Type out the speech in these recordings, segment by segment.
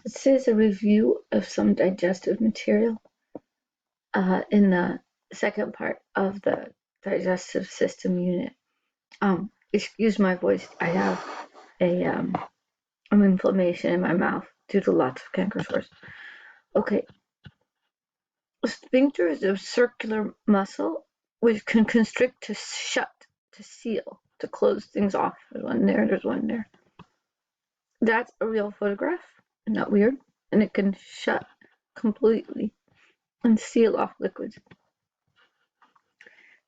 This is a review of some digestive material in the second part of the digestive system unit. Excuse my voice. I have an inflammation in my mouth due to lots of canker sores. Okay. A sphincter is a circular muscle which can constrict to shut, to seal, to close things off. There's one there, there's one there. That's a real photograph. Isn't that weird? And it can shut completely and seal off liquids.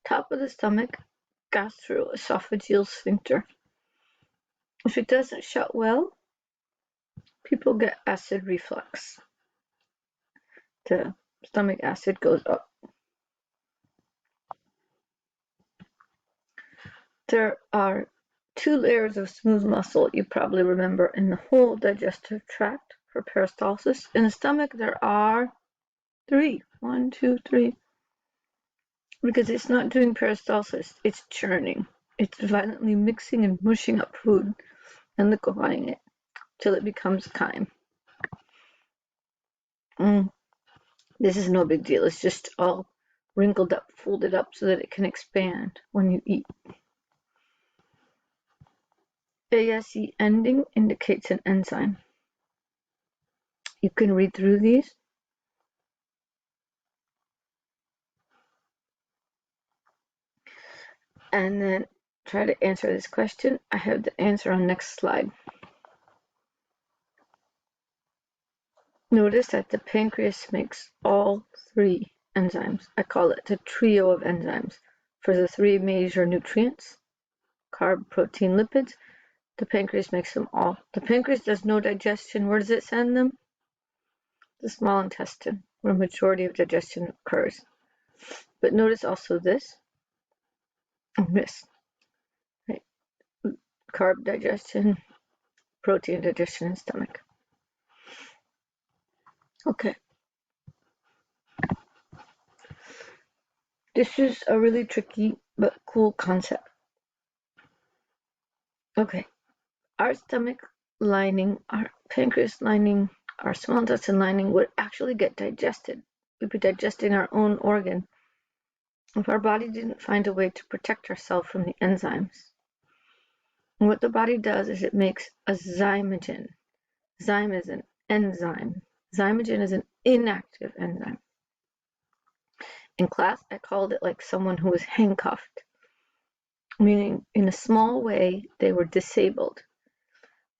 Top of the stomach, gastroesophageal sphincter. If it doesn't shut well, people get acid reflux. The stomach acid goes up. There are 2 layers of smooth muscle you probably remember in the whole digestive tract for peristalsis. In the stomach, there are 3. 1, 2, 3. Because it's not doing peristalsis, it's churning. It's violently mixing and mushing up food and liquefying it till it becomes chyme. This is no big deal. It's just all wrinkled up, folded up so that it can expand when you eat. ASE ending indicates an enzyme. You can read through these. And then try to answer this question. I have the answer on next slide. Notice that the pancreas makes all 3 enzymes. I call it the trio of enzymes for the 3 major nutrients, carb, protein, lipids. The pancreas makes them all. The pancreas does no digestion. Where does it send them? The small intestine, where the majority of digestion occurs. But notice also this and this. Right? Carb digestion, protein digestion in stomach. Okay. This is a really tricky but cool concept. Okay. Our stomach lining, our pancreas lining, our small intestine lining would actually get digested. We'd be digesting our own organ if our body didn't find a way to protect ourselves from the enzymes. And what the body does is it makes a zymogen. Zyme is an enzyme. Zymogen is an inactive enzyme. In class, I called it like someone who was handcuffed, meaning in a small way they were disabled,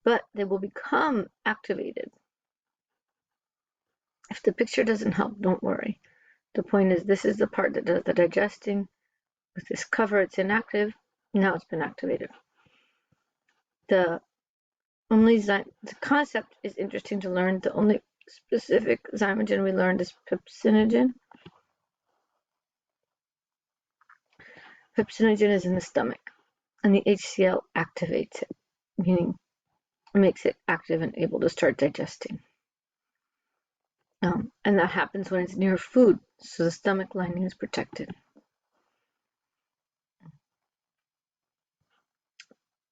but they will become activated. If the picture doesn't help, don't worry. The point is, this is the part that does the digesting. With this cover, it's inactive. Now it's been activated. The concept is interesting to learn. The only specific zymogen we learned is pepsinogen. Pepsinogen is in the stomach, and the HCl activates it, meaning it makes it active and able to start digesting. And that happens when it's near food, so the stomach lining is protected.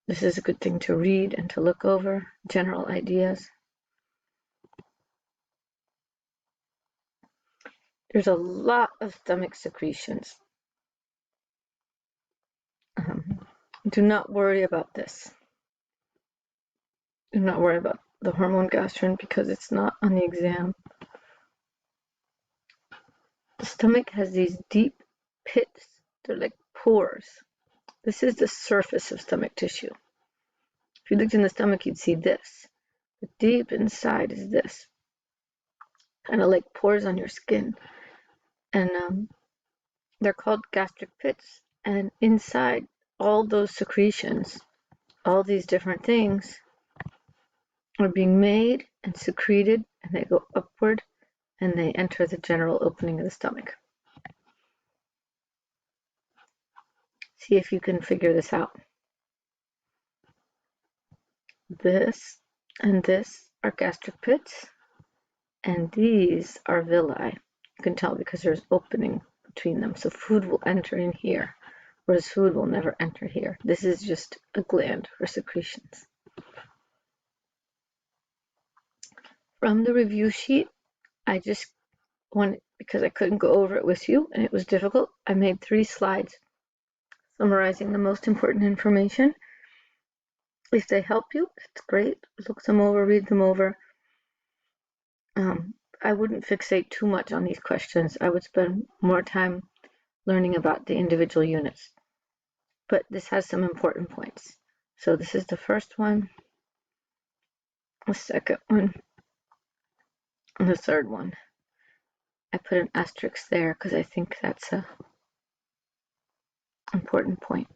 This is a good thing to read and to look over, general ideas. There's a lot of stomach secretions. Do not worry about this. Do not worry about the hormone gastrin because it's not on the exam. The stomach has these deep pits. They're like pores. This is the surface of stomach tissue. If you looked in the stomach, you'd see this. But deep inside is this, kind of like pores on your skin. And they're called gastric pits. And inside all those secretions, all these different things are being made and secreted, and they go upward and they enter the general opening of the stomach. See if you can figure this out. This and this are gastric pits, and these are villi. You can tell because there's opening between them, so food will enter in here, whereas food will never enter here. This is just a gland for secretions. From the review sheet, I just wanted, because I couldn't go over it with you and it was difficult, I made 3 slides summarizing the most important information. If they help you, it's great. Look them over, read them over. I wouldn't fixate too much on these questions. I would spend more time learning about the individual units. But this has some important points. So this is the first one, the second one, and the third one. I put an asterisk there because I think that's an important point.